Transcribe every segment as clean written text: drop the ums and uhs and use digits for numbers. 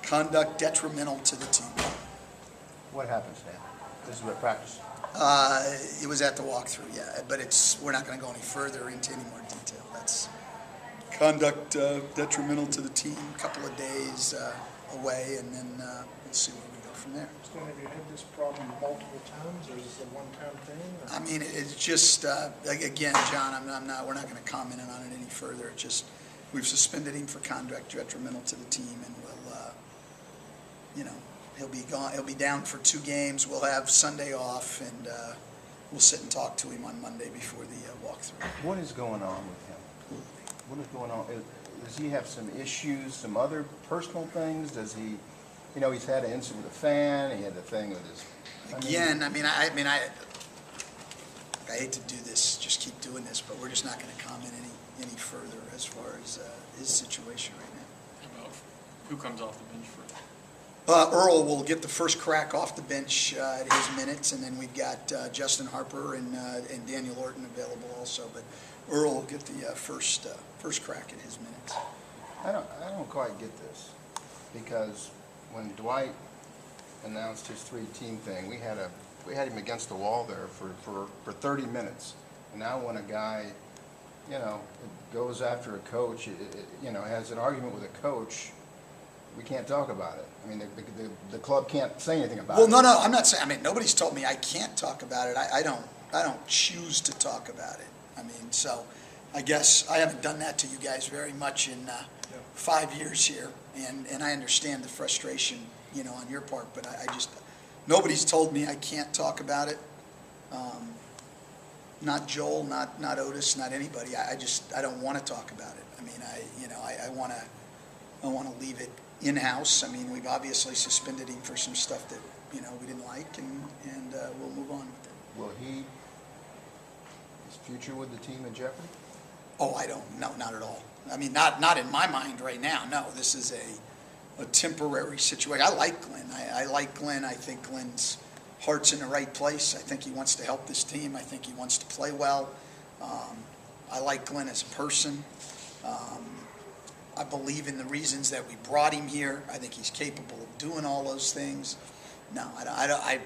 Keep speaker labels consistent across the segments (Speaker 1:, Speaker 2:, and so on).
Speaker 1: Conduct detrimental to the team.
Speaker 2: What happens, Dan? This is what practice.
Speaker 1: It was at the walkthrough, yeah, but we're not going to go any further into any more detail. That's conduct detrimental to the team, a couple of days away, and then we'll see where we go from there.
Speaker 3: So have you had this problem multiple times, or is this a one-time thing? Or?
Speaker 1: I mean, it's just, again, John, we're not going to comment on it any further. It's just, we've suspended him for conduct detrimental to the team, and we'll, he'll be gone. He'll be down for 2 games. We'll have Sunday off, and we'll sit and talk to him on Monday before the walkthrough.
Speaker 2: What is going on with him? What is going on? Does he have some issues, some other personal things? Does he, he's had an incident with a fan. He had a thing with his.
Speaker 1: I hate to do this, just keep doing this, but we're just not going to comment any further as far as his situation right now.
Speaker 4: How about who comes off the bench first?
Speaker 1: Earl will get the first crack off the bench at his minutes, and then we've got Justin Harper and Daniel Orton available also. But Earl will get the first crack at his minutes.
Speaker 2: I don't quite get this, because when Dwight announced his 3-team thing, we had him against the wall there for 30 minutes, and now when a guy, goes after a coach, has an argument with a coach, we can't talk about it. I mean, the club can't say anything about it.
Speaker 1: Well, no, I'm not saying. I mean, nobody's told me I can't talk about it. I don't choose to talk about it. I mean, so I guess I haven't done that to you guys very much in 5 years here, and I understand the frustration, on your part. But I just nobody's told me I can't talk about it. Not Joel, not Otis, not anybody. I don't want to talk about it. I mean, I want to leave it in-house. I mean, we've obviously suspended him for some stuff that, we didn't like, and we'll move on with it.
Speaker 2: Will his future with the team in jeopardy?
Speaker 1: Oh, I don't, no, not at all. I mean, not in my mind right now, no. This is a temporary situation. I like Glenn. I like Glenn. I think Glenn's heart's in the right place. I think he wants to help this team. I think he wants to play well. I like Glenn as a person. I believe in the reasons that we brought him here. I think he's capable of doing all those things. No, I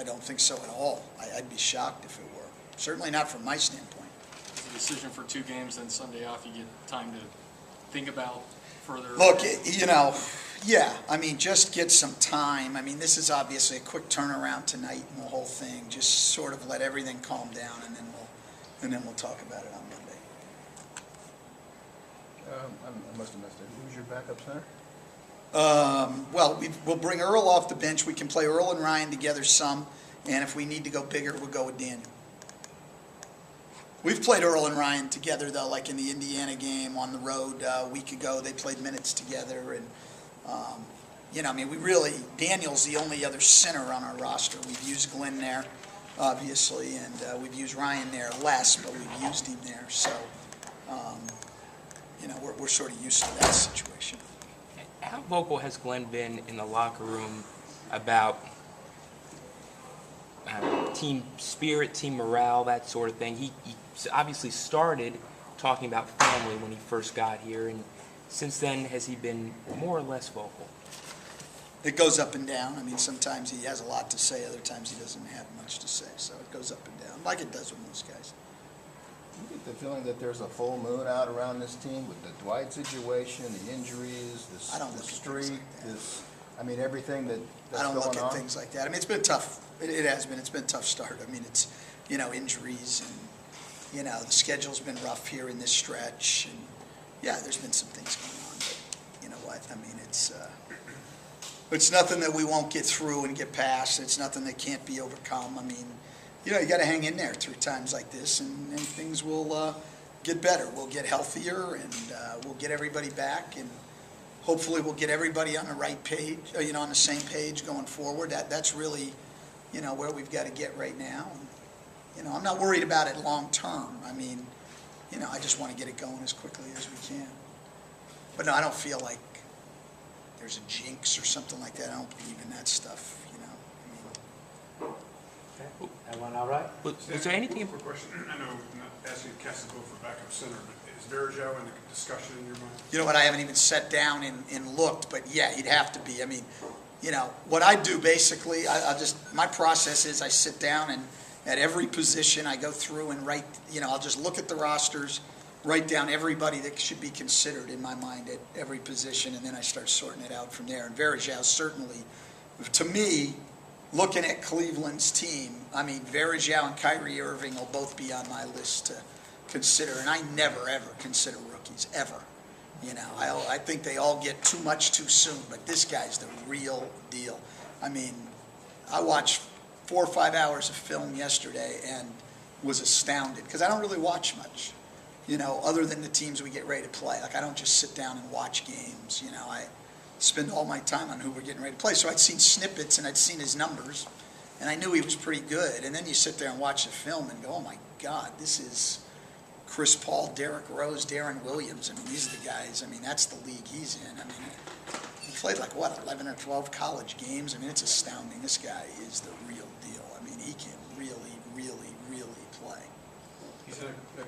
Speaker 1: don't think so at all. I'd be shocked if it were. Certainly not from my standpoint.
Speaker 4: It's a decision for 2 games, then Sunday off. You get time to think about further.
Speaker 1: Look, yeah. I mean, just get some time. I mean, this is obviously a quick turnaround tonight and the whole thing. Just sort of let everything calm down, and then we'll talk about it on Monday.
Speaker 2: I must have missed it. Who's your backup center?
Speaker 1: Well, we'll bring Earl off the bench. We can play Earl and Ryan together some, and if we need to go bigger, we'll go with Daniel. We've played Earl and Ryan together, though, like in the Indiana game on the road a week ago. They played minutes together, and, Daniel's the only other center on our roster. We've used Glenn there, obviously, and we've used Ryan there less, but we've used him there. So, we're sort of used to that situation.
Speaker 5: How vocal has Glenn been in the locker room about team spirit, team morale, that sort of thing? He obviously started talking about family when he first got here, and since then, has he been more or less vocal?
Speaker 1: It goes up and down. I mean, sometimes he has a lot to say, other times he doesn't have much to say. So it goes up and down, like it does with most guys.
Speaker 2: You get the feeling that there's a full moon out around this team with the Dwight situation, the injuries, the streak, everything that's going on?
Speaker 1: I don't look at things like that. I mean, it's been tough. It has been. It's been a tough start. I mean, it's, injuries and, the schedule's been rough here in this stretch. And, yeah, there's been some things going on. But you know what? I mean, it's nothing that we won't get through and get past. It's nothing that can't be overcome. I mean, you got to hang in there through times like this, and things will get better. We'll get healthier, and we'll get everybody back, and hopefully we'll get everybody on the right page, on the same page going forward. That's really, where we've got to get right now. And, I'm not worried about it long term. I mean, I just want to get it going as quickly as we can. But no, I don't feel like there's a jinx or something like that. I don't believe in that stuff, I mean.
Speaker 5: Okay.
Speaker 6: Everyone all right?
Speaker 5: Was there anything,
Speaker 7: Quick question. I know I'm not asking you to cast a vote for backup center, but is Verjao in the discussion in your mind?
Speaker 1: You know what, I haven't even sat down and looked, but yeah, he'd have to be. I mean, you know, what I do basically, my process is I sit down and at every position I go through and write, you know, I'll just look at the rosters, write down everybody that should be considered in my mind at every position, and then I start sorting it out from there. And Verjao certainly, to me, looking at Cleveland's team, I mean, Verjao and Kyrie Irving will both be on my list to consider, and I never, ever consider rookies, ever. You know, I think they all get too much too soon, but this guy's the real deal. I mean, I watched 4 or 5 hours of film yesterday and was astounded, because I don't really watch much, you know, other than the teams we get ready to play. Like, I don't just sit down and watch games, you know. I spend all my time on who we're getting ready to play. So I'd seen snippets and I'd seen his numbers, and I knew he was pretty good. And then you sit there and watch the film and go, oh my God, this is Chris Paul, Derrick Rose, Darren Williams. I mean, these are the guys. I mean, that's the league he's in. I mean, he played like, what, 11 or 12 college games? I mean, it's astounding. This guy is the real deal. I mean, he can really, really, really play.
Speaker 7: He's in a